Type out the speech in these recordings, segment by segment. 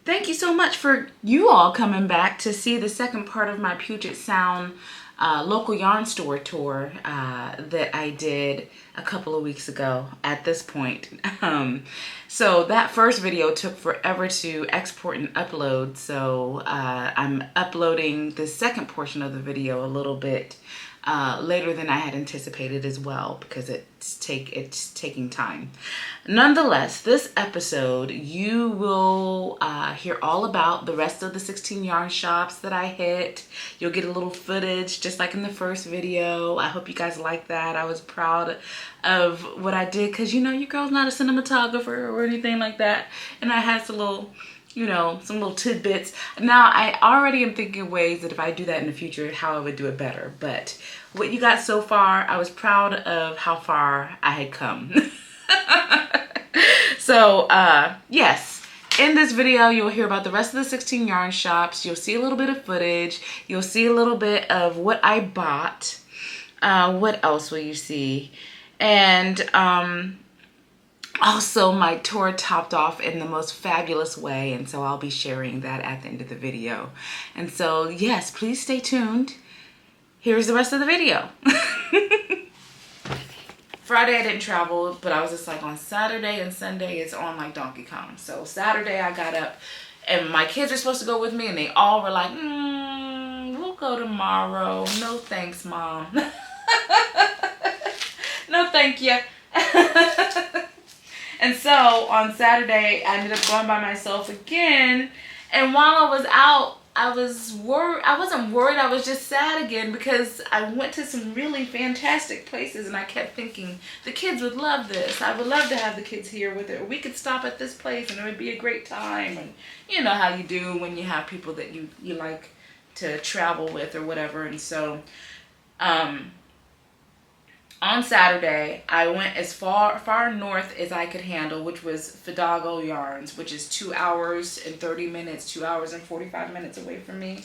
Thank you so much for you all coming back to see the second part of my Puget Sound local yarn store tour that I did a couple of weeks ago at this point. So that first video took forever to export and upload, so I'm uploading the second portion of the video a little bit later than I had anticipated as well, because it's taking time. Nonetheless, this episode you will hear all about the rest of the 16 yarn shops that I hit. You'll get a little footage just like in the first video. I hope you guys like that. I was proud of what I did because, you know, your girl's not a cinematographer or anything like that, and I had some little, you know, some little tidbits. Now, I already am thinking ways that if I do that in the future, how I would do it better. But what you got so far, I was proud of how far I had come. So, yes, in this video, you'll hear about the rest of the 16 yarn shops. You'll see a little bit of footage. You'll see a little bit of what I bought. What else will you see? And, also, my tour topped off in the most fabulous way, and so I'll be sharing that at the end of the video. And so, yes, please stay tuned. Here's the rest of the video. Friday I didn't travel, but I was just like, on Saturday and Sunday it's on like Donkey Kong. So Saturday I got up, and my kids are supposed to go with me, and they all were like, we'll go tomorrow. No thanks, Mom. No thank you. And so on Saturday, I ended up going by myself again. And while I was out, I was worried. I wasn't worried. I was just sad again because I went to some really fantastic places, and I kept thinking the kids would love this. I would love to have the kids here with it. Or we could stop at this place and it would be a great time. And you know how you do when you have people that you like to travel with or whatever. And so, on Saturday, I went as far north as I could handle, which was Fidalgo Yarns, which is 2 hours and 30 minutes, 2 hours and 45 minutes away from me.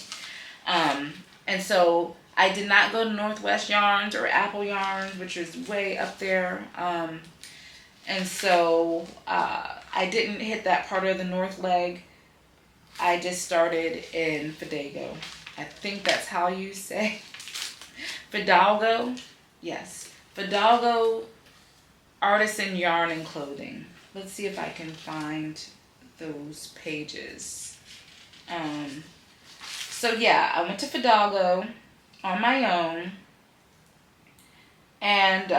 And so I did not go to Northwest Yarns or Apple Yarns, which is way up there. And so I didn't hit that part of the north leg. I just started in Fidalgo. I think that's how you say Fidalgo. Yes. Fidalgo Artisan Yarn and Clothing. Let's see if I can find those pages. So yeah, I went to Fidalgo on my own, and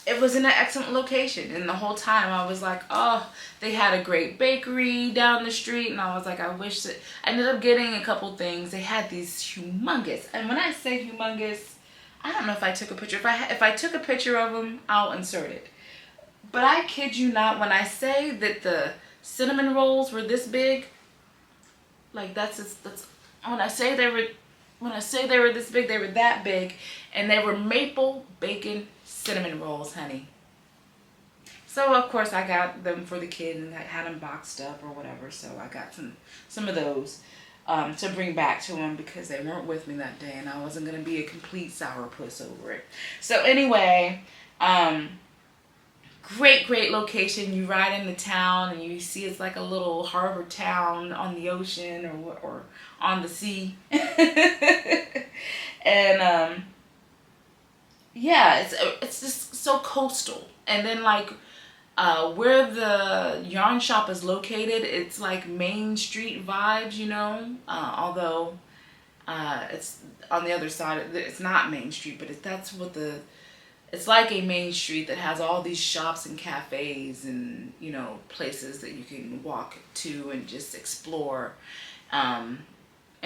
it was in an excellent location. And the whole time I was like, oh, they had a great bakery down the street. And I was like, I wish that I ended up getting a couple things. They had these humongous, and when I say humongous, I don't know if I took a picture. If I took a picture of them, I'll insert it. But I kid you not, when I say that the cinnamon rolls were this big, like that's when I say they were this big, they were that big, and they were maple bacon cinnamon rolls, honey. So of course I got them for the kids, and I had them boxed up or whatever. So I got some of those to bring back to them because they weren't with me that day, and I wasn't gonna be a complete sourpuss over it. So anyway, great location. You ride into town and you see it's like a little harbor town on the ocean or on the sea. And yeah, it's just so coastal. And then like where the yarn shop is located, it's like Main Street vibes, you know, although it's on the other side. It's not Main Street, but it's like a main street that has all these shops and cafes and, you know, places that you can walk to and just explore.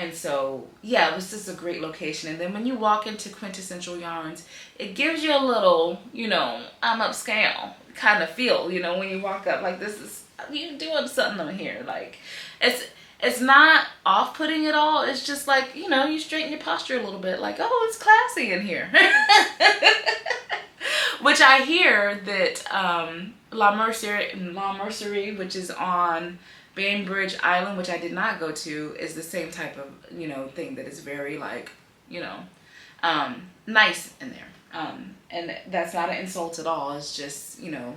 And so, yeah, it was just a great location. And then when you walk into Quintessential Yarns, it gives you a little, you know, I'm upscale kind of feel, you know, when you walk up, like, this is, you doing something here. Like, it's not off-putting at all. It's just like, you know, you straighten your posture a little bit. Like, oh, it's classy in here. Which I hear that La Mercerie, which is on Bainbridge Island, which I did not go to, is the same type of, you know, thing that is very, like, you know, nice in there. And that's not an insult at all. It's just, you know,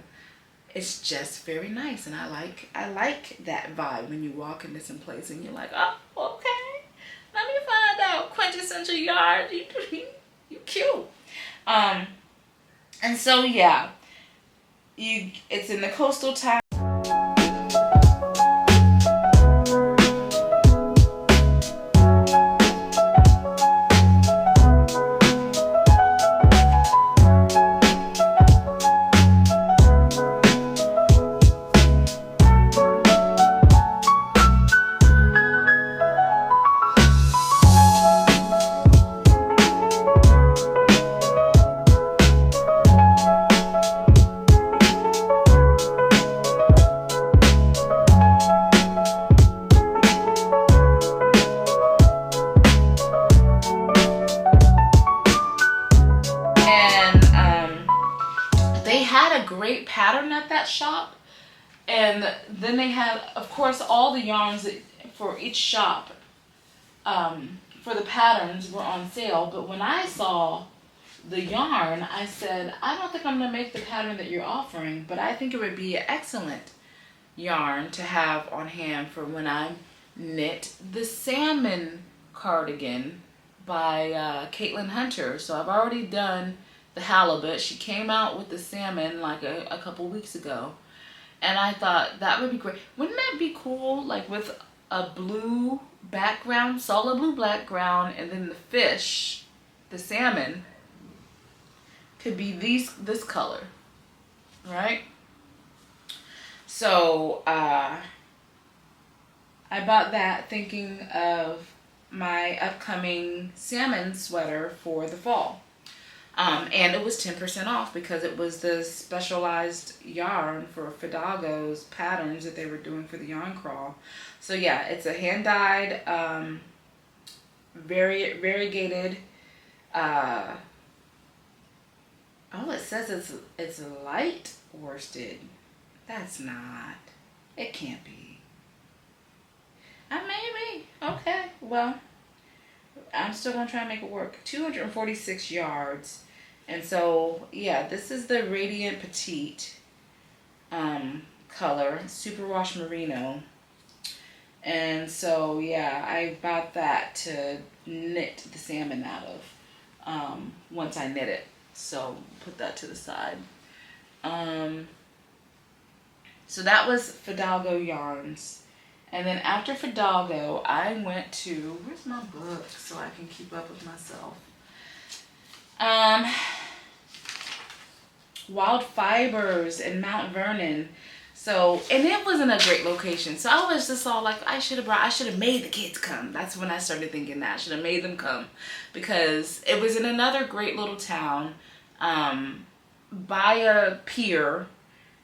it's just very nice, and I like that vibe when you walk into some place and you're like, oh, okay, let me find out quintessential yarn. You cute. And so yeah, it's in the coastal town. They had a great pattern at that shop, and then they had, of course, all the yarns for each shop for the patterns were on sale. But when I saw the yarn, I said, I don't think I'm going to make the pattern that you're offering, but I think it would be an excellent yarn to have on hand for when I knit the salmon cardigan by Caitlin Hunter. So I've already done the halibut. She came out with the salmon like a couple weeks ago, and I thought that would be great. Wouldn't that be cool, like with a blue background, solid blue background, and then the fish, the salmon, could be this color, right? So I bought that thinking of my upcoming salmon sweater for the fall. And it was 10% off because it was the specialized yarn for Fidalgo's patterns that they were doing for the yarn crawl. So yeah, it's a hand-dyed, variegated, oh, it says it's light worsted. That's not, it can't be. Maybe, okay, well, I'm still gonna try and make it work. 246 yards. And so yeah, this is the Radiant Petite color, superwash merino. And so yeah, I bought that to knit the salmon out of once I knit it. So put that to the side. So that was Fidalgo yarns. And then after Fidalgo, I went to, where's my book so I can keep up with myself? Wild Fibers in Mount Vernon. So, and it wasn't a great location. So I was just all like, I should have made the kids come. That's when I started thinking that. I should have made them come. Because it was in another great little town by a pier.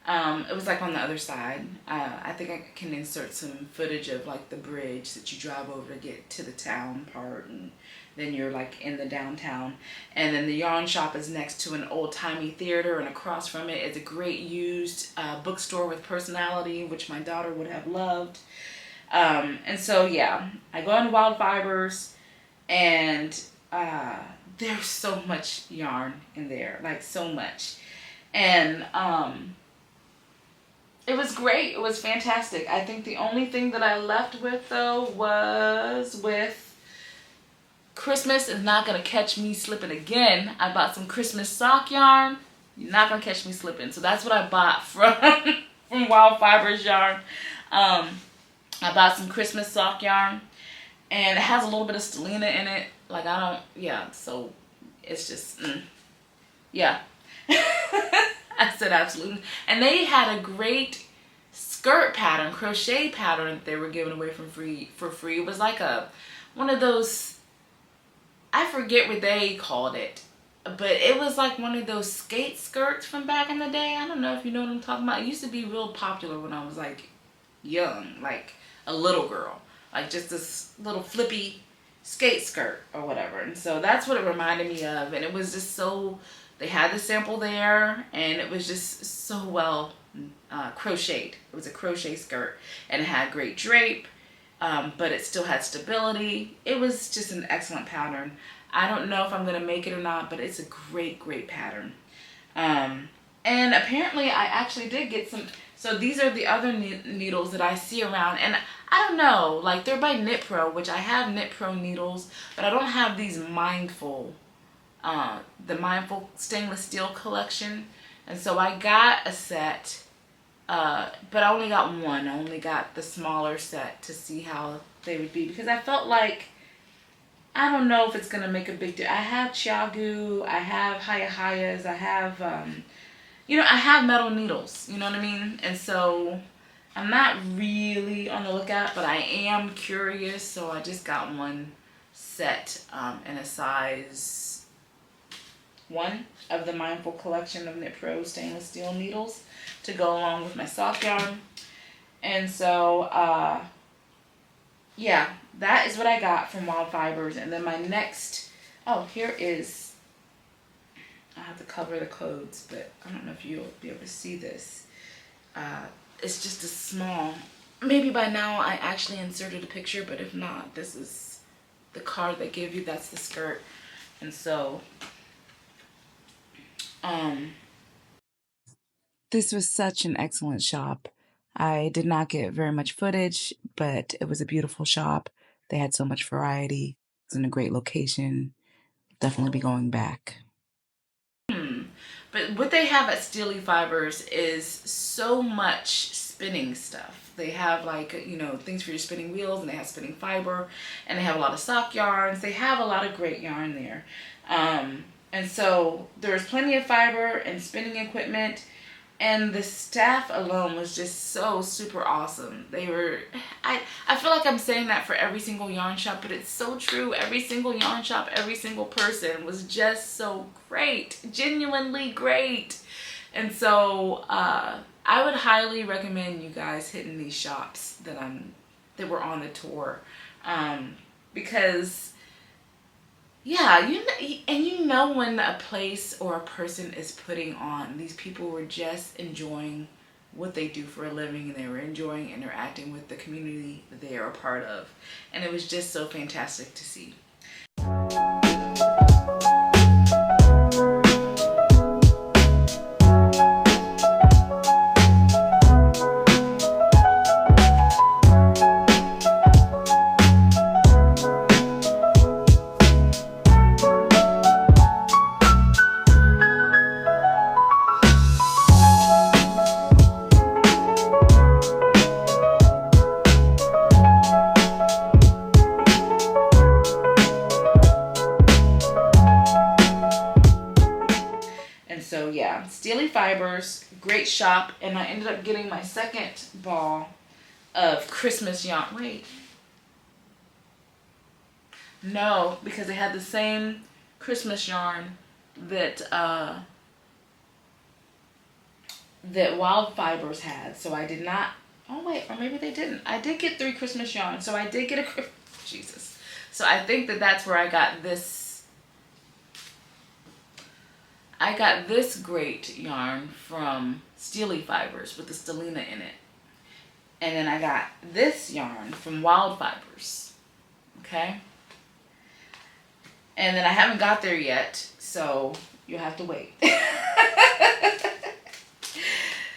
It was like on the other side. I think I can insert some footage of like the bridge that you drive over to get to the town part, and then you're like in the downtown. And then the yarn shop is next to an old-timey theater, and across from it is a great used bookstore with personality, which my daughter would have loved. And so yeah, I go into Wild Fibers, and there's so much yarn in there, like so much. And it was great. It was fantastic. I think the only thing that I left with, though, was with Christmas is not going to catch me slipping again. I bought some Christmas sock yarn. You're not going to catch me slipping. So that's what I bought from Wild Fibers yarn. I bought some Christmas sock yarn. And it has a little bit of stellina in it. Like, yeah. So it's just, yeah. I said absolutely. And they had a great skirt pattern, crochet pattern that they were giving away for free. It was like one of those, I forget what they called it, but it was like one of those skate skirts from back in the day. I don't know if you know what I'm talking about. It used to be real popular when I was like young, like a little girl, like just this little flippy skate skirt or whatever. And so that's what it reminded me of. And it was just so, they had the sample there, and it was just so well crocheted. It was a crochet skirt, and it had great drape, but it still had stability. It was just an excellent pattern. I don't know if I'm going to make it or not, but it's a great, great pattern. And And apparently I actually did get some. So these are the other needles that I see around. And I don't know, like they're by Knit Pro, which I have Knit Pro needles, but I don't have these Mindful, the Mindful stainless steel collection. And so I got a set, but I only got one. I only got the smaller set to see how they would be, because I felt like, I don't know if it's going to make a big deal. I have Chiagu, I have Hayahayas, I have, I have metal needles, you know what I mean? And so I'm not really on the lookout, but I am curious. So I just got one set in a size 1 of the Mindful collection of Knit Pro stainless steel needles to go along with my soft yarn. And so, yeah, that is what I got from Wild Fibers. And then my next, here is, I have to cover the codes, but I don't know if you'll be able to see this. It's just a small, maybe by now I actually inserted a picture, but if not, this is the card they give you. That's the skirt. And so, this was such an excellent shop. I did not get very much footage, but it was a beautiful shop. They had so much variety. It was in a great location. Definitely be going back. But what they have at Steely Fibers is so much spinning stuff. They have things for your spinning wheels, and they have spinning fiber, and they have a lot of sock yarns. They have a lot of great yarn there. And so there's plenty of fiber and spinning equipment. And the staff alone was just so super awesome. I feel like I'm saying that for every single yarn shop, but it's so true. Every single yarn shop, every single person was just so great, genuinely great. And so I would highly recommend you guys hitting these shops that were on the tour, because yeah, you know when a place or a person is putting on, these people were just enjoying what they do for a living, and they were enjoying interacting with the community that they are a part of. And it was just so fantastic to see. So yeah, Steely Fibers, great shop. And I ended up getting my second ball of Christmas yarn. Wait. No, because they had the same Christmas yarn that that Wild Fibers had. So I did not, oh wait, or maybe they didn't. I did get 3 Christmas yarn. So I did get Jesus. So I think that's where I got this. I got this great yarn from Steely Fibers with the stellina in it. And then I got this yarn from Wild Fibers. Okay? And then I haven't got there yet, so you'll have to wait.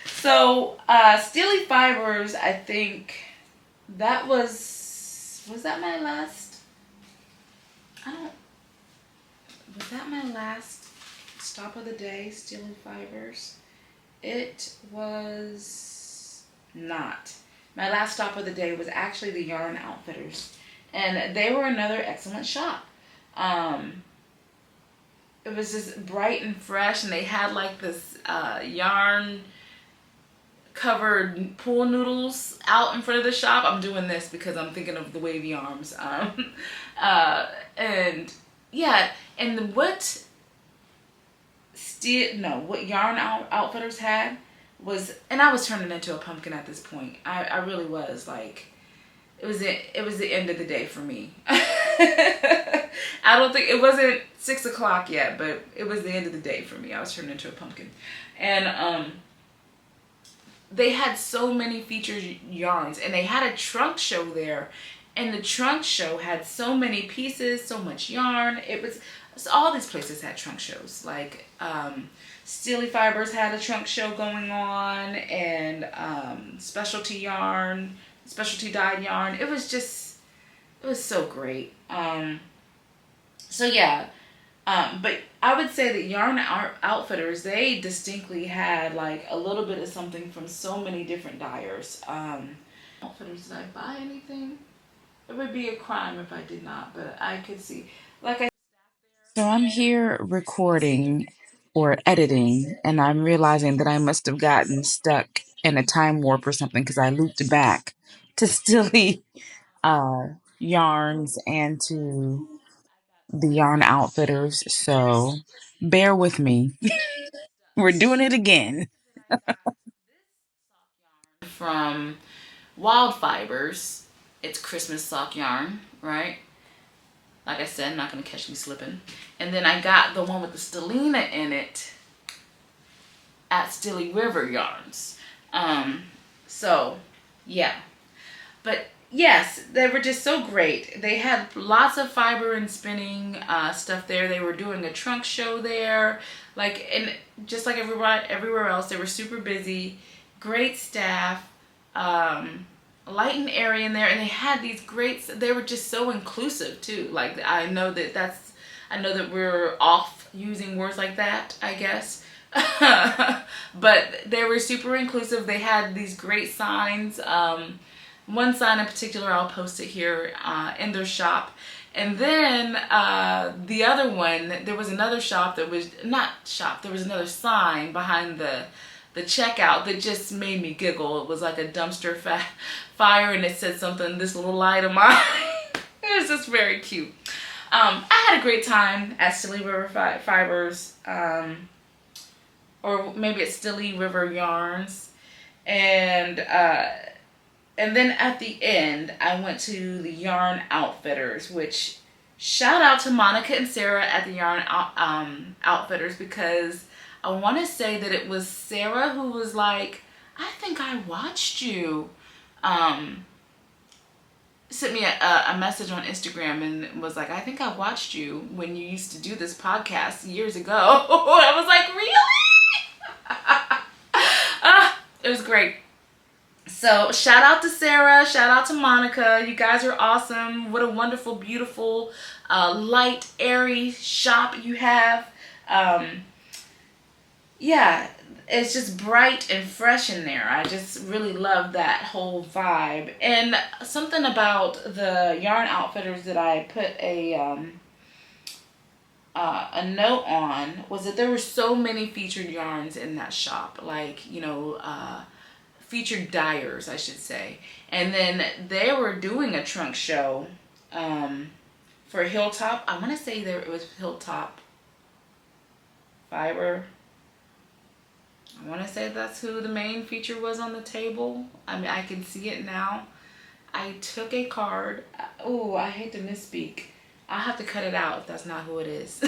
So, Steely Fibers, I think that was that my last? Was that my last stop of the day, Steely Fibers? It was not. My last stop of the day was actually the Yarn Outfitters, and they were another excellent shop. It was just bright and fresh, and they had like this yarn covered pool noodles out in front of the shop. I'm doing this because I'm thinking of the wavy arms. And yeah, and what Yarn Outfitters had was, and I was turning into a pumpkin at this point. I really was, like, it was the end of the day for me. I don't think, it wasn't 6 o'clock yet, but it was the end of the day for me. I was turning into a pumpkin. And they had so many featured yarns, and they had a trunk show there, and the trunk show had so many pieces, so much yarn. It was, so all these places had trunk shows, like Steely Fibers had a trunk show going on, and specialty dyed yarn. It was so great. So yeah, but I would say that Outfitters, they distinctly had like a little bit of something from so many different dyers. Outfitters, did I buy anything? It would be a crime if I did not, but I could see. Like I So I'm here recording or editing, and I'm realizing that I must have gotten stuck in a time warp or something because I looped back to Stilly uh, Yarns and to the Yarn Outfitters. So bear with me. We're doing it again. From Wild Fibers, it's Christmas sock yarn, right? Like I said, not gonna catch me slipping. And then I got the one with the stellina in it at Stilly River Yarns. So yeah, but yes, they were just so great. They had lots of fiber and spinning stuff there. They were doing a trunk show there, like, and just like everywhere else, they were super busy. Great staff, light and airy in there, and they had these great. They were just so inclusive too. Like I know that we're off using words like that, I guess. But they were super inclusive. They had these great signs. One sign in particular, I'll post it here in their shop. And then the other one, there was another shop that was not shop. There was another sign behind the checkout that just made me giggle. It was like a dumpster fire, and it said something, "This little light of mine." It was just very cute. I had a great time at Stilly River Fibers, or maybe it's Stilly River Yarns, and then at the end, I went to the Yarn Outfitters, which shout out to Monica and Sarah at the Yarn Outfitters, because I want to say that it was Sarah who was like, "I think I watched you." Sent me a message on Instagram and was like, "I think I watched you when you used to do this podcast years ago." I was like, "Really?" It was great. So shout out to Sarah, shout out to Monica. You guys are awesome. What a wonderful, beautiful, light, airy shop you have. Yeah, it's just bright and fresh in there. I just really love that whole vibe. And something about the Yarn Outfitters that I put a note on was that there were so many featured yarns in that shop. Like, featured dyers, I should say. And then they were doing a trunk show for Hilltop. I want to say it was Hilltop Fiber. I want to say that's who the main feature was on the table. I mean, I can see it now. I took a card. Oh, I hate to misspeak. I'll have to cut it out if that's not who it is.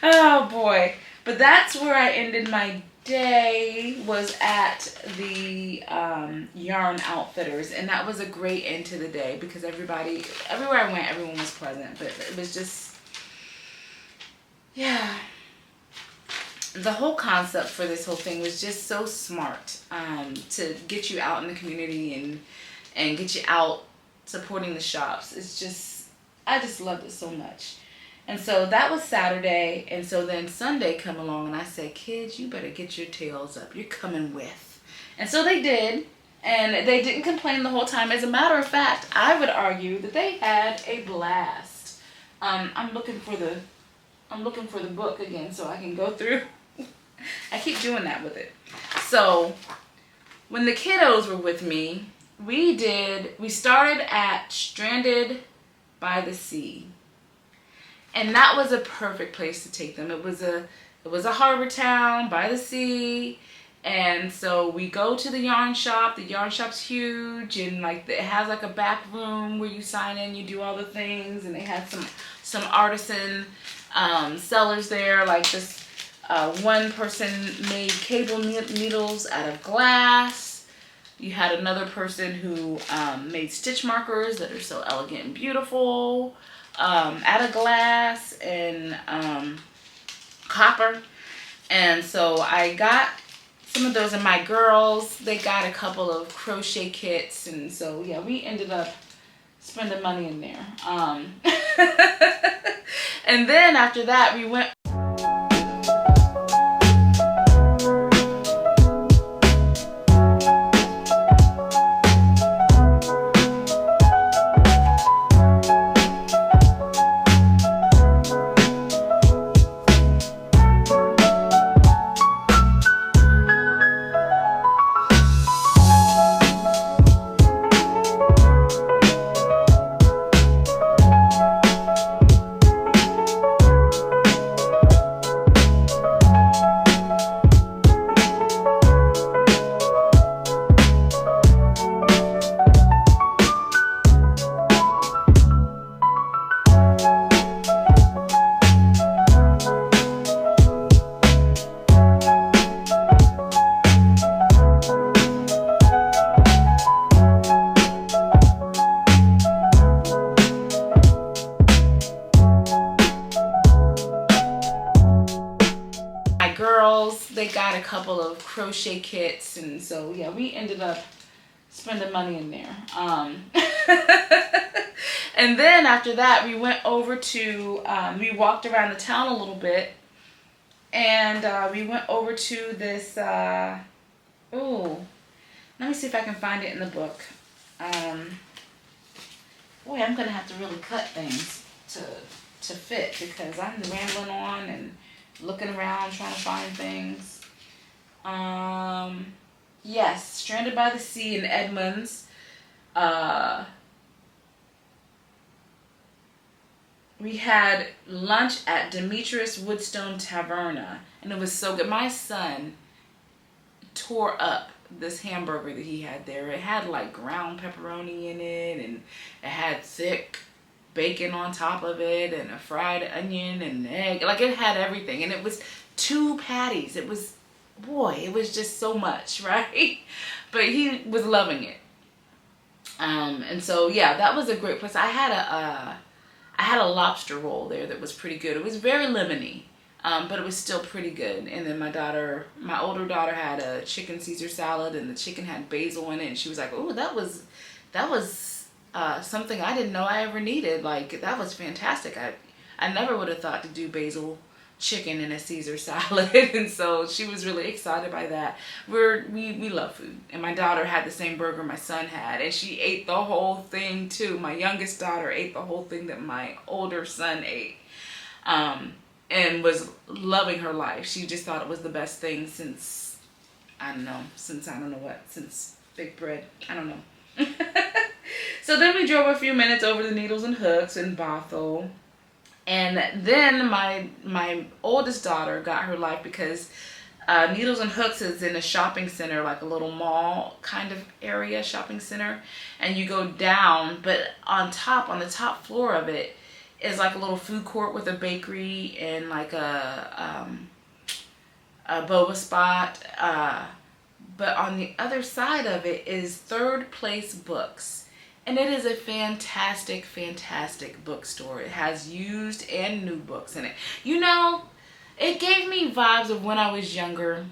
Oh boy. But that's where I ended my day, was at the Yarn Outfitters, and that was a great end to the day because everywhere I went, everyone was pleasant. But it was just, yeah, the whole concept for this whole thing was just so smart, to get you out in the community and get you out supporting the shops. It's just, I just loved it so much. And so that was Saturday, and so then Sunday come along, and I said, "Kids, you better get your tails up. You're coming with." And so they did, and they didn't complain the whole time. As a matter of fact, I would argue that they had a blast. I'm looking for the book again so I can go through. I keep doing that with it. So when the kiddos were with me, we started at Stranded by the Sea. And that was a perfect place to take them. It was a harbor town by the sea. And so we go to the yarn shop. The yarn shop's huge, and like it has like a back room where you sign in, you do all the things, and they had some artisan sellers there, like this one person made cable needles out of glass. You had another person who made stitch markers that are so elegant and beautiful. out of glass and copper. And so I got some of those, and my girls, they got a couple of crochet kits. And so, yeah, we ended up spending money in there. And then after that, we went. Girls, they got a couple of crochet kits, and so yeah, we ended up spending money in there. And then after that, we went over to we walked around the town a little bit, and we went over to this oh, let me see if I can find it in the book. Boy, I'm gonna have to really cut things to fit, because I'm rambling on and looking around trying to find things. Yes, Stranded by the Sea in Edmonds. We had lunch at Demetrius Woodstone Taverna, and it was so good. My son tore up this hamburger that he had there. It had like ground pepperoni in it, and it had thick bacon on top of it, and a fried onion and egg. Like, it had everything, and it was 2 patties. It was, boy, it was just so much, right? But he was loving it. And so yeah, that was a great place. I had a lobster roll there that was pretty good. It was very lemony, but it was still pretty good. And then my older daughter had a chicken Caesar salad, and the chicken had basil in it, and she was like, "Oh, that was something I didn't know I ever needed. Like, that was fantastic. I never would have thought to do basil chicken in a Caesar salad." And so she was really excited by that. We love food, and my daughter had the same burger my son had, and she ate the whole thing too. My youngest daughter ate the whole thing that my older son ate, and was loving her life. She just thought it was the best thing since I don't know what, since baked bread. I don't know. So then we drove a few minutes over to Needles and Hooks in Bothell. And then my oldest daughter got her life, because Needles and Hooks is in a shopping center, like a little mall kind of area, shopping center. And you go down, but on the top floor of it is like a little food court with a bakery and like a boba spot. But on the other side of it is Third Place Books. And it is a fantastic, fantastic bookstore. It has used and new books in it. You know, it gave me vibes of when I was younger.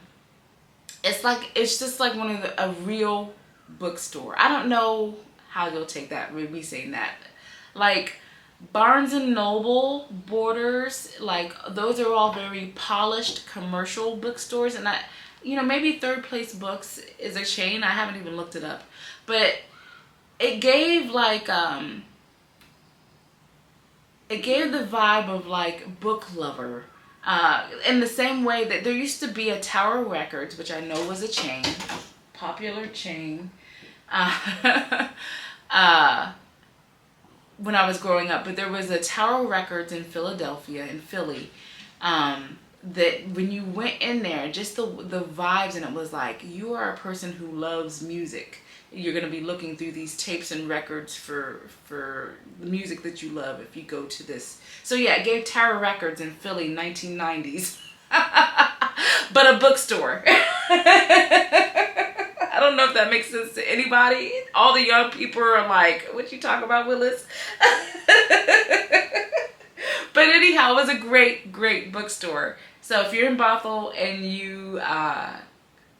It's just like a real bookstore. I don't know how you'll take that, me saying that. Like Barnes and Noble, Borders, like those are all very polished commercial bookstores. And maybe Third Place Books is a chain. I haven't even looked it up. But it gave the vibe of like book lover, in the same way that there used to be a Tower Records, which I know was a chain, popular chain, when I was growing up. But there was a Tower Records in Philly, that when you went in there, just the vibes, and it was like, you are a person who loves music. You're going to be looking through these tapes and records for the music that you love if you go to this. So yeah, it gave Tower Records in Philly, 1990s. But a bookstore. I don't know if that makes sense to anybody. All the young people are like, what you talk about, Willis? But anyhow, it was a great bookstore. So if you're in Bothell and you are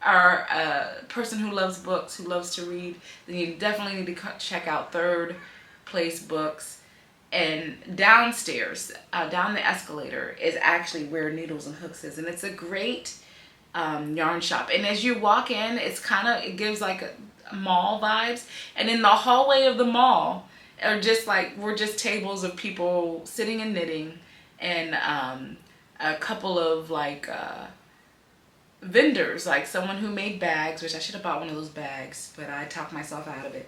a person who loves books, who loves to read, then you definitely need to check out Third Place Books. And downstairs, down the escalator, is actually where Needles and Hooks is, and it's a great yarn shop. And as you walk in, it gives like a mall vibes. And in the hallway of the mall are were just tables of people sitting and knitting, and a couple of vendors, like someone who made bags, which I should have bought one of those bags, but I talked myself out of it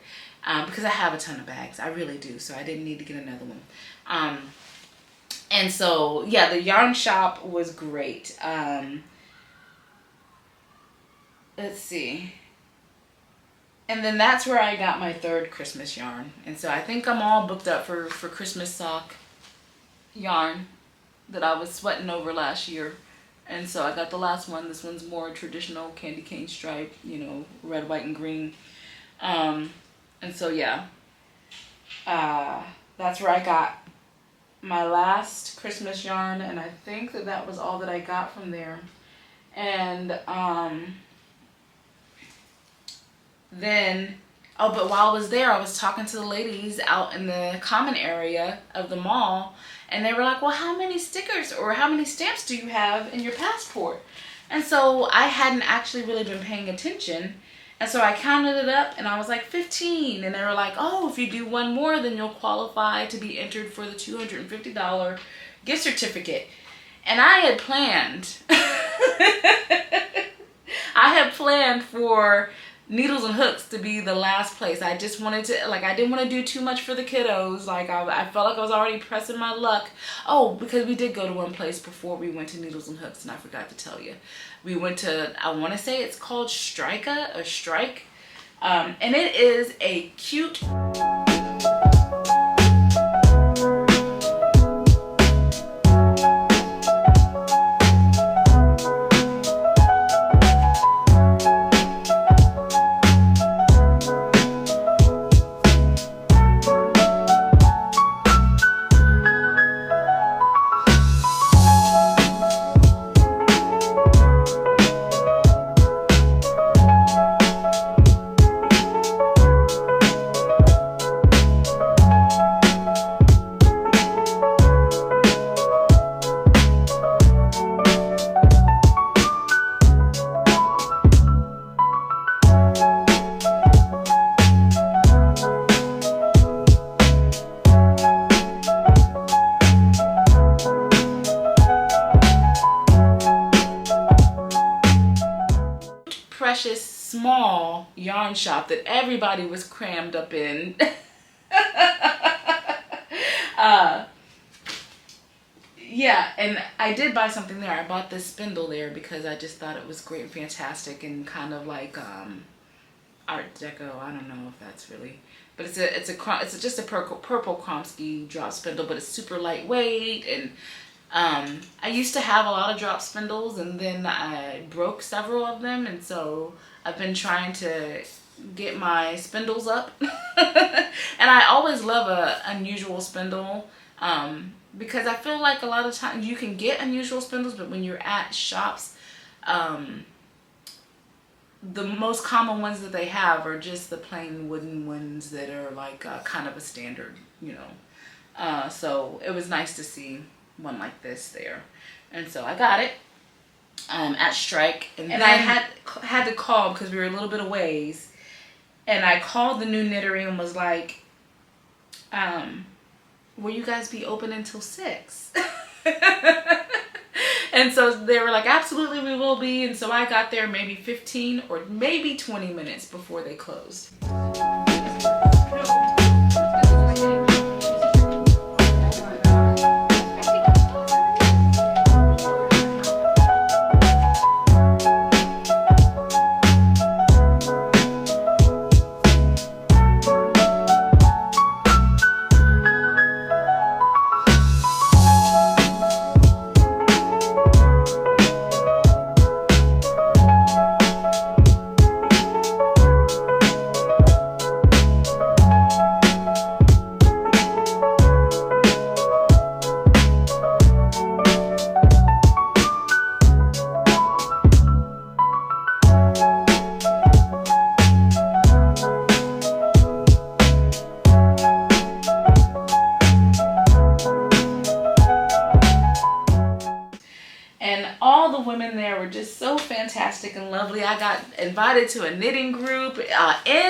because I have a ton of bags. I really do, so I didn't need to get another one. And so yeah, the yarn shop was great. Let's see. And then that's where I got my third Christmas yarn. And so I think I'm all booked up for Christmas sock yarn that I was sweating over last year. And so I got the last one. This one's more traditional candy cane stripe, red, white, and green. And so yeah, that's where I got my last Christmas yarn. And I think that was all that I got from there. And but while I was there, I was talking to the ladies out in the common area of the mall, and they were like, well, how many stickers or how many stamps do you have in your passport? And so I hadn't actually really been paying attention, and so I counted it up, and I was like 15, and they were like, oh, if you do one more, then you'll qualify to be entered for the $250 gift certificate. And I had planned for Needles and Hooks to be the last place. I just wanted to, I didn't want to do too much for the kiddos. I felt like I was already pressing my luck. Oh, because we did go to one place before we went to Needles and Hooks, and I forgot to tell you. We went to, I want to say it's called Strike, and it is a cute... precious small yarn shop that everybody was crammed up in. Yeah, and I did buy something there. I bought this spindle there because I just thought it was great and fantastic, and kind of like Art Deco. I don't know if that's really, but it's just a purple Kromsky drop spindle, but it's super lightweight. And I used to have a lot of drop spindles, and then I broke several of them, and so I've been trying to get my spindles up. And I always love a unusual spindle, because I feel like a lot of times you can get unusual spindles, but when you're at shops, the most common ones that they have are just the plain wooden ones that are like kind of a standard, so it was nice to see one like this there. And so I got it at Strike, and I had to call because we were a little bit of ways, and I called the new knittery and was like, will you guys be open until 6? And so they were like, absolutely, we will be. And so I got there maybe 15 or maybe 20 minutes before they closed. just so fantastic and lovely. I got invited to a knitting group in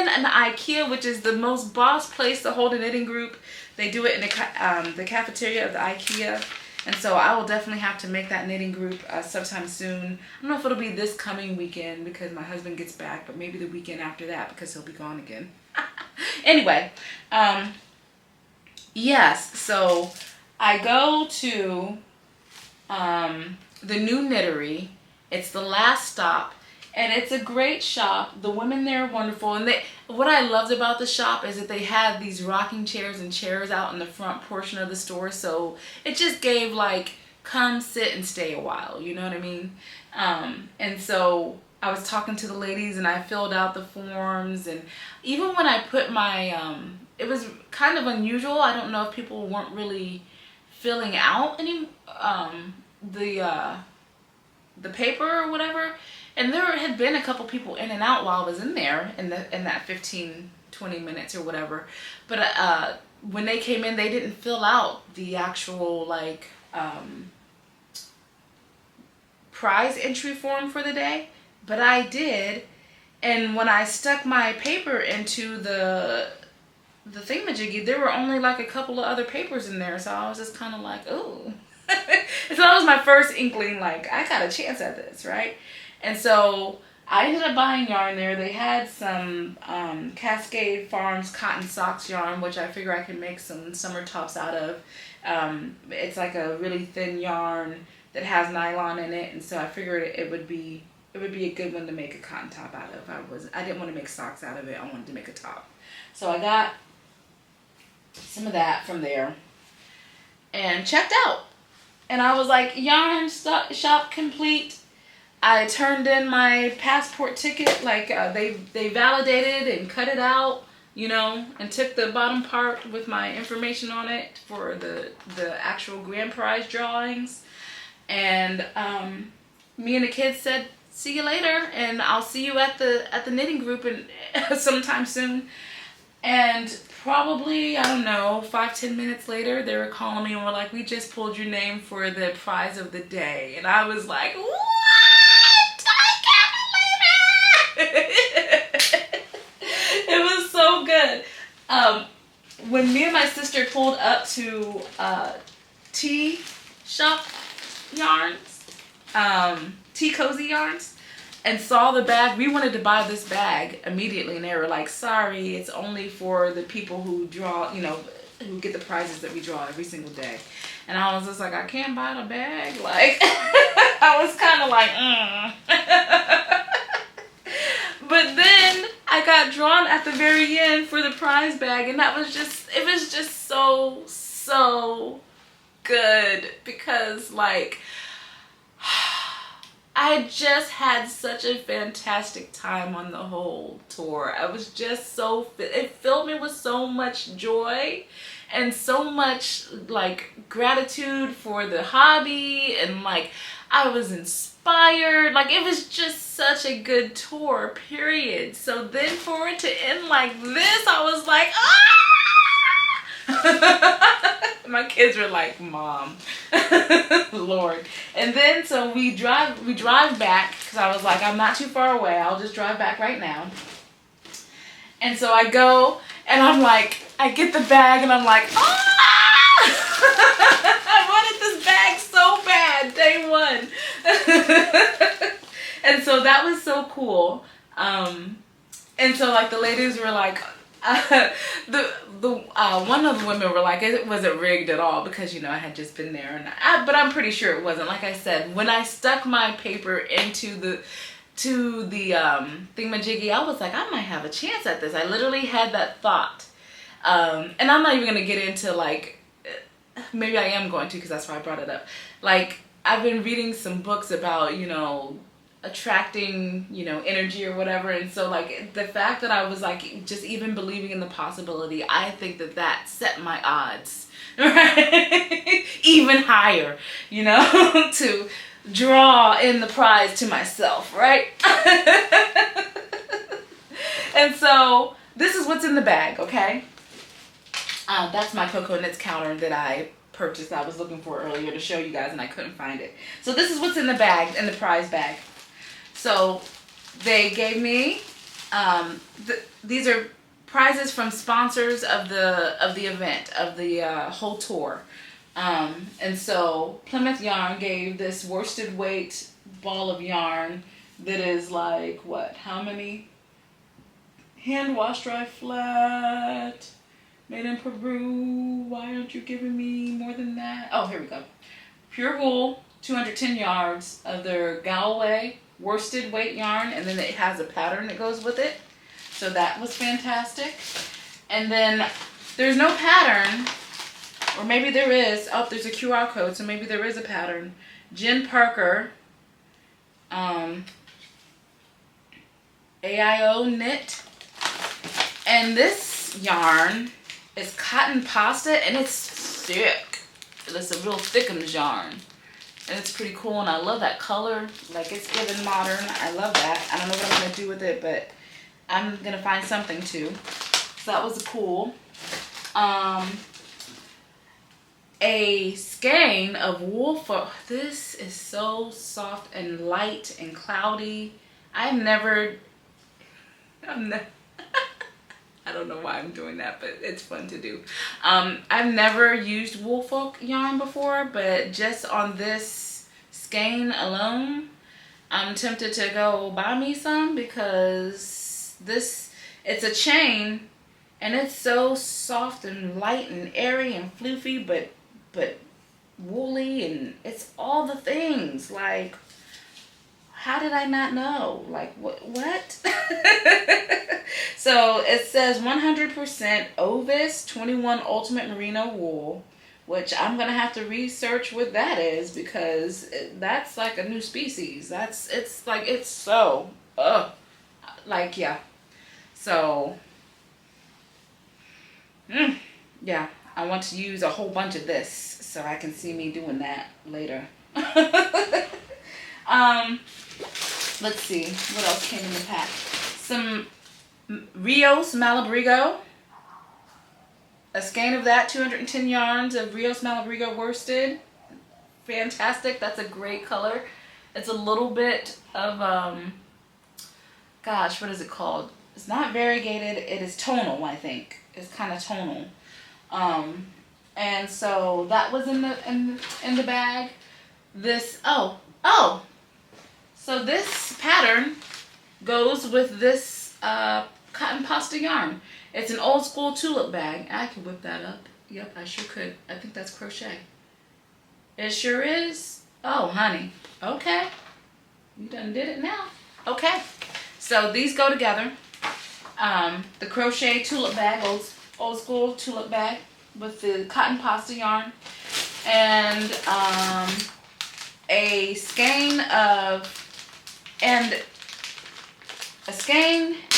an IKEA, which is the most boss place to hold a knitting group. They do it in the cafeteria of the IKEA. And so I will definitely have to make that knitting group sometime soon. I don't know if it'll be this coming weekend because my husband gets back, but maybe the weekend after that because he'll be gone again. Anyway, yes, so I go to the new knittery. It's the last stop, and it's a great shop. The women there are wonderful, and what I loved about the shop is that they had these rocking chairs and chairs out in the front portion of the store, so it just gave like, come sit and stay a while, you know what I mean? And so I was talking to the ladies and I filled out the forms, and even when I put my it was kind of unusual. I don't know if people weren't really filling out any the paper or whatever, and there had been a couple people in and out while I was in there in that 15-20 minutes or whatever, but when they came in, they didn't fill out the actual like prize entry form for the day, but I did. And when I stuck my paper into the thingamajiggy, there were only like a couple of other papers in there, so I was just kind of like, oh. So that was my first inkling, like, I got a chance at this, right? And so I ended up buying yarn there. They had some Cascade Farms cotton socks yarn, which I figure I can make some summer tops out of. It's like a really thin yarn that has nylon in it, and so I figured it would be a good one to make a cotton top out of. I didn't want to make socks out of it. I wanted to make a top. So I got some of that from there and checked out. And I was like, yarn shop complete. I turned in my passport ticket, like they validated and cut it out, you know, and took the bottom part with my information on it for the actual grand prize drawings. And me and the kids said, see you later, and I'll see you at the knitting group sometime soon. And probably, I don't know, 5-10 minutes later, they were calling me and were like, we just pulled your name for the prize of the day. And I was like, what? I can't believe it! It was so good. When me and my sister pulled up to Tea Shop Yarns, Tea Cozy Yarns, and saw the bag, we wanted to buy this bag immediately, and they were like, sorry, it's only for the people who draw, you know, who get the prizes that we draw every single day. And I was just like, I can't buy the bag, like, I was kind of like, But then I got drawn at the very end for the prize bag, and that was just, it was just so good, because like, I just had such a fantastic time on the whole tour. I was just it filled me with so much joy and so much like gratitude for the hobby, and like I was inspired. Like it was just such a good tour, period. So then for it to end like this, I was like, ah! My kids were like, Mom, Lord. And then so we drive back, because I was like, I'm not too far away, I'll just drive back right now. And so I go, and I'm like, I get the bag, and I'm like, ah! I wanted this bag so bad, day one. And so that was so cool. And so like the ladies were like, one of the women were like, it wasn't rigged at all, because you know I had just been there, but I'm pretty sure it wasn't. Like I said, when I stuck my paper into the thingamajiggy, I was like, I might have a chance at this. I literally had that thought, and I'm not even gonna get into like, maybe I am going to, because that's why I brought it up. Like I've been reading some books about, you know, attracting, you know, energy or whatever, and so like the fact that I was like just even believing in the possibility, I think that set my odds, right? Even higher, you know, to draw in the prize to myself, right? And so this is what's in the bag, okay? That's my Cocoa Knits counter that I purchased, I was looking for earlier to show you guys, and I couldn't find it. So this is what's in the bag, in the prize bag. So they gave me, these are prizes from sponsors of the event, of the whole tour. And so Plymouth Yarn gave this worsted weight ball of yarn that is like, what, how many? Hand wash dry flat, made in Peru. Why aren't you giving me more than that? Oh, here we go. Pure wool, 210 yards of their Galway worsted weight yarn, and then it has a pattern that goes with it. So that was fantastic. And then there's no pattern, or maybe there is. Oh, there's a QR code, so maybe there is a pattern. Jen Parker, AIO knit. And this yarn is cotton pasta, and it's thick. It's a real thickums yarn. And it's pretty cool, and I love that color. Like, it's given modern. I love that. I don't know what I'm going to do with it, but I'm going to find something to. So that was cool. A skein of wool for, this is so soft and light and cloudy. I don't know why I'm doing that, but it's fun to do. I've never used Woolfolk yarn before, but just on this skein alone, I'm tempted to go buy me some, because it's a chain, and it's so soft and light and airy and floofy, but woolly, and it's all the things. Like, how did I not know? Like, what? So it says 100% Ovis 21 Ultimate Merino Wool, which I'm going to have to research what that is, because that's like a new species. It's so, like, yeah. So, yeah, I want to use a whole bunch of this, so I can see me doing that later. Let's see, what else came in the pack? Some Rios Malabrigo. A skein of that, 210 yards of Rios Malabrigo worsted. Fantastic. That's a great color. It's a little bit of, gosh, what is it called? It's not variegated. It is tonal, I think. It's kind of tonal. And so that was in the bag. This, so this pattern goes with this cotton pasta yarn. It's an old school tulip bag. I can whip that up. Yep, I sure could. I think that's crochet. It sure is. Oh, honey. Okay. You done did it now. Okay. So these go together. The crochet tulip bag, old school tulip bag with the cotton pasta yarn. And a skein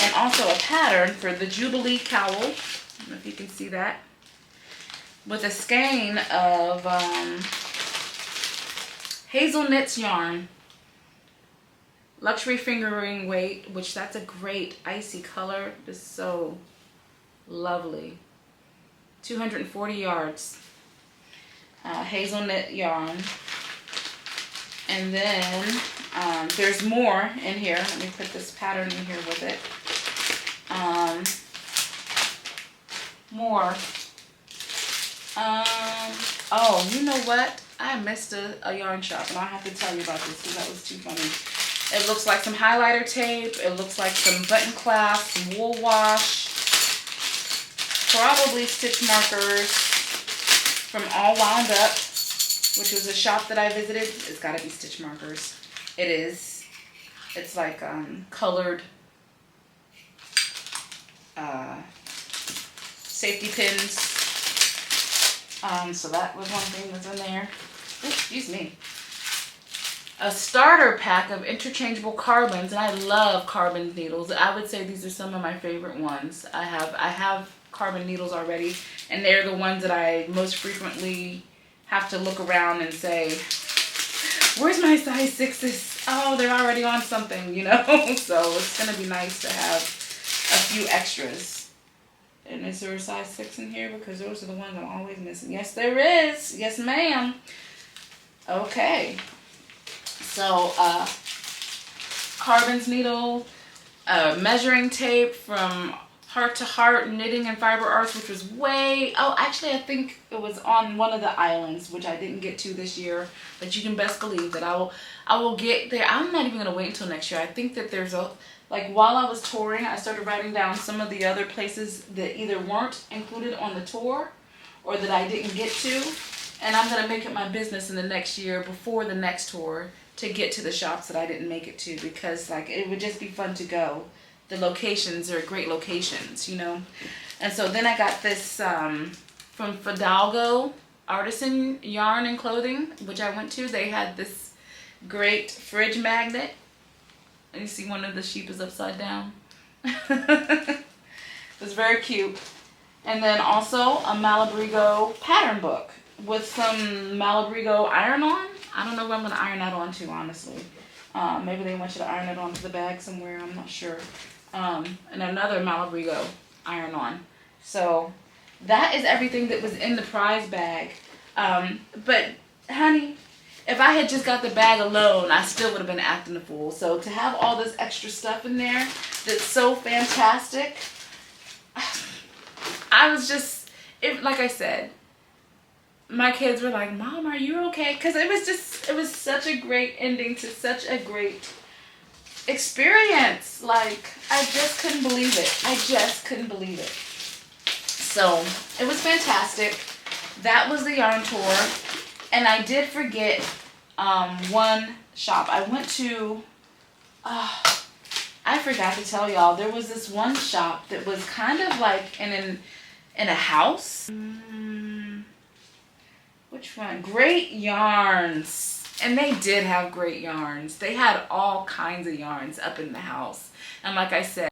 and also a pattern for the Jubilee cowl. I don't know if you can see that. With a skein of hazel knits yarn. Luxury fingering weight, which that's a great icy color. It's so lovely. 240 yards. Hazelnut yarn. And then there's more in here. Let me put this pattern in here with it. More. Oh, you know what? I missed a yarn shop, and I have to tell you about this because that was too funny. It looks like some highlighter tape. It looks like some button clasp, some wool wash, probably stitch markers from All Wound Up, which was a shop that I visited. It's got to be stitch markers. It is. It's like colored safety pins. So that was one thing that's in there. Ooh, excuse me. A starter pack of interchangeable carbons, and I love carbon needles. I would say these are some of my favorite ones. I have carbon needles already, and they're the ones that I most frequently have to look around and say, where's my size 6s? Oh, they're already on something, you know? So it's going to be nice to have a few extras. And is there a size 6 in here? Because those are the ones I'm always missing. Yes, there is. Yes, ma'am. Okay. So, carbons needle, measuring tape from Heart to Heart Knitting and Fiber Arts, which was actually I think it was on one of the islands, which I didn't get to this year, but you can best believe that I will get there. I'm not even gonna wait until next year. I think that there's while I was touring, I started writing down some of the other places that either weren't included on the tour or that I didn't get to, and I'm gonna make it my business in the next year before the next tour to get to the shops that I didn't make it to, because it would just be fun to go. The locations are great locations, you know. And so then I got this from Fidalgo Artisan Yarn and Clothing, which I went to. They had this great fridge magnet. And you see one of the sheep is upside down. It was very cute. And then also a Malabrigo pattern book with some Malabrigo iron-on. I don't know where I'm going to iron that on to, honestly. Maybe they want you to iron it onto the bag somewhere. I'm not sure. And another Malabrigo iron-on. So that is everything that was in the prize bag. But honey, if I had just got the bag alone, I still would have been acting a fool. So to have all this extra stuff in there that's so fantastic, I was just, like I said, my kids were like, Mom, are you okay? Because it was such a great ending to such a great experience. I just couldn't believe it. I just couldn't believe it. So it was fantastic. That was the yarn tour. And I did forget one shop. I went to, I forgot to tell y'all, there was this one shop that was kind of like in a house. Which one? Great Yarns. And they did have great yarns. They had all kinds of yarns up in the house. And like I said,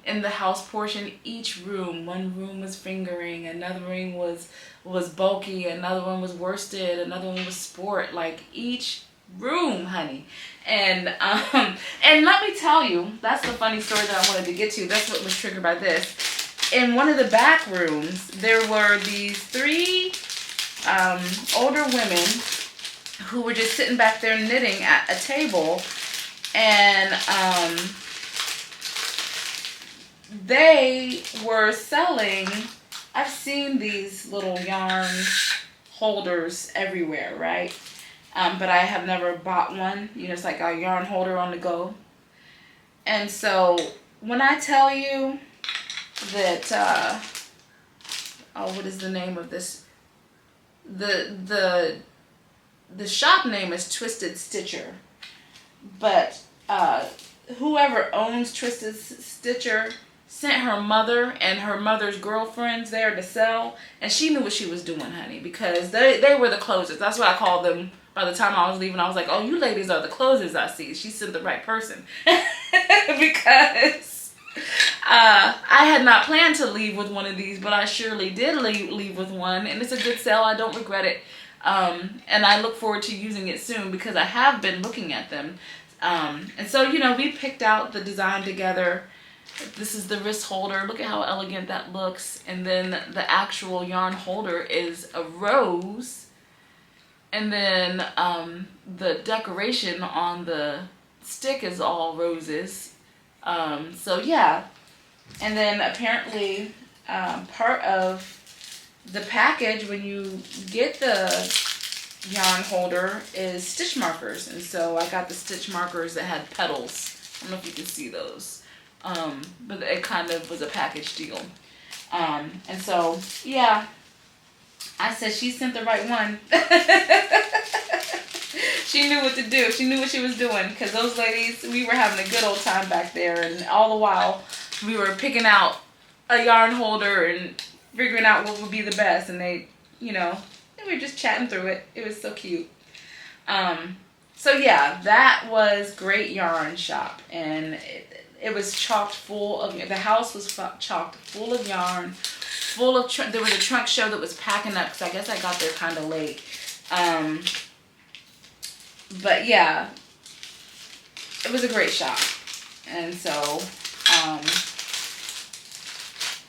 in the house portion, each room, one room was fingering, another room was bulky, another one was worsted, another one was sport, each room, honey. And let me tell you, that's the funny story that I wanted to get to. That's what was triggered by this. In one of the back rooms, there were these three older women who were just sitting back there knitting at a table, and they were selling, I've seen these little yarn holders everywhere, right? But I have never bought one. You know, it's like a yarn holder on the go. And so when I tell you that, what is the name of this? The shop name is Twisted Stitcher. But whoever owns Twisted Stitcher sent her mother and her mother's girlfriends there to sell, and she knew what she was doing, honey, because they were the closers. That's what I called them. By the time I was leaving, I was like, oh, you ladies are the closers, I see. She sent the right person. Because I had not planned to leave with one of these, but I surely did leave with one, and it's a good sale. I don't regret it. And I look forward to using it soon, because I have been looking at them. And so, you know, we picked out the design together. This is the wrist holder. Look at how elegant that looks. And then the actual yarn holder is a rose. And then the decoration on the stick is all roses. So yeah. And then apparently part of the package when you get the yarn holder is stitch markers. And so I got the stitch markers that had petals. I don't know if you can see those. But it kind of was a package deal. And so, yeah, I said she sent the right one. She knew what to do. She knew what she was doing, because those ladies, we were having a good old time back there, and all the while we were picking out a yarn holder and figuring out what would be the best, and they, you know, we were just chatting through it. It was so cute. So yeah, that was great yarn shop, and it was chocked full of, the house was chocked full of yarn, full of, there was a trunk show that was packing up, because I guess I got there kind of late. But yeah, it was a great shop. And so,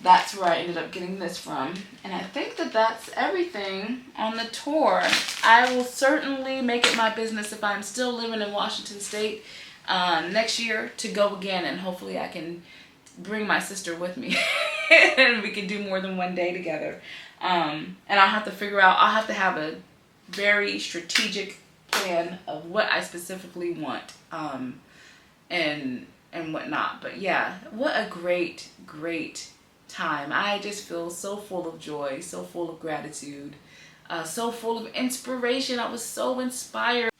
that's where I ended up getting this from. And I think that that's everything on the tour. I will certainly make it my business, if I'm still living in Washington State, next year, to go again. And hopefully I can bring my sister with me and we can do more than one day together. And I'll have to figure out, I'll have to have a very strategic plan of what I specifically want, and whatnot. But yeah, what a great time. I just feel so full of joy, so full of gratitude, so full of inspiration. I was so inspired.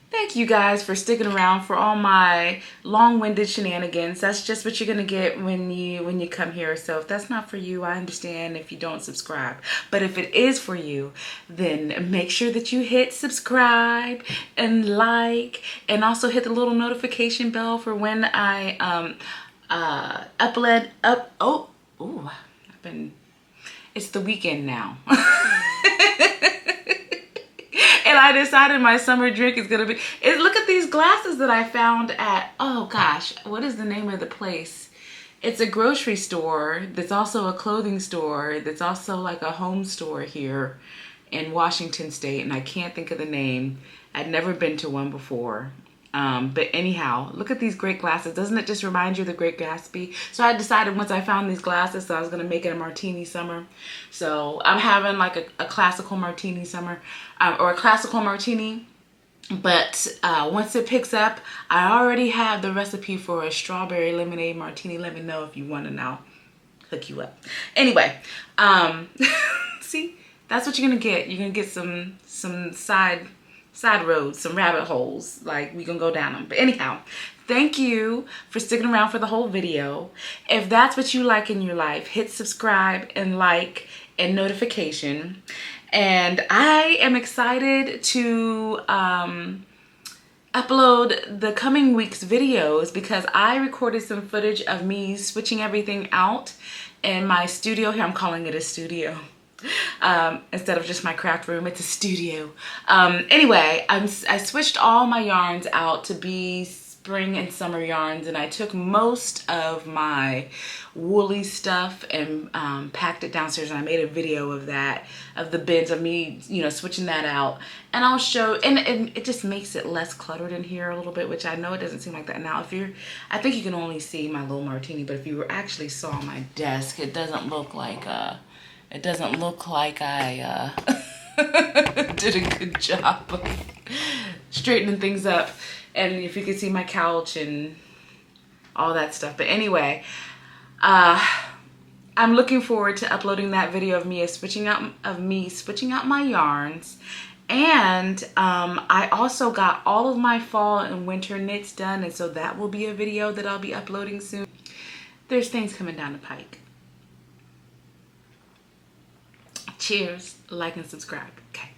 Thank you guys for sticking around for all my long-winded shenanigans. That's just what you're gonna get when you come here. So if that's not for you, I understand if you don't subscribe. But if it is for you, then make sure that you hit subscribe and like, and also hit the little notification bell for when I upload. It's the weekend now. And I decided my summer drink is gonna be, look at these glasses that I found at, oh gosh, what is the name of the place? It's a grocery store that's also a clothing store that's also like a home store here in Washington State, and I can't think of the name. I'd never been to one before. But anyhow, look at these great glasses. Doesn't it just remind you of the Great Gatsby? So I decided once I found these glasses, so I was going to make it a martini summer. So I'm having like a classical martini summer, or a classical martini. But once it picks up, I already have the recipe for a strawberry lemonade martini. Let me know if you want to now hook you up. Anyway, see, that's what you're going to get. You're going to get some side roads, some rabbit holes, like we gonna go down them. But anyhow, thank you for sticking around for the whole video. If that's what you like in your life, hit subscribe and like and notification. And I am excited to upload the coming week's videos, because I recorded some footage of me switching everything out in my studio here. I'm calling it a studio. Instead of just my craft room, it's a studio. Anyway, I switched all my yarns out to be spring and summer yarns, and I took most of my woolly stuff and packed it downstairs, and I made a video of that, of the bins of me, you know, switching that out. And I'll show, and it just makes it less cluttered in here a little bit, which I know it doesn't seem like that now. I think you can only see my little martini, but if you actually saw my desk, it doesn't look like I did a good job of straightening things up. And if you could see my couch and all that stuff. But anyway, I'm looking forward to uploading that video of me switching out my yarns. And I also got all of my fall and winter knits done, and so that will be a video that I'll be uploading soon. There's things coming down the pike. Cheers, like and subscribe. Okay.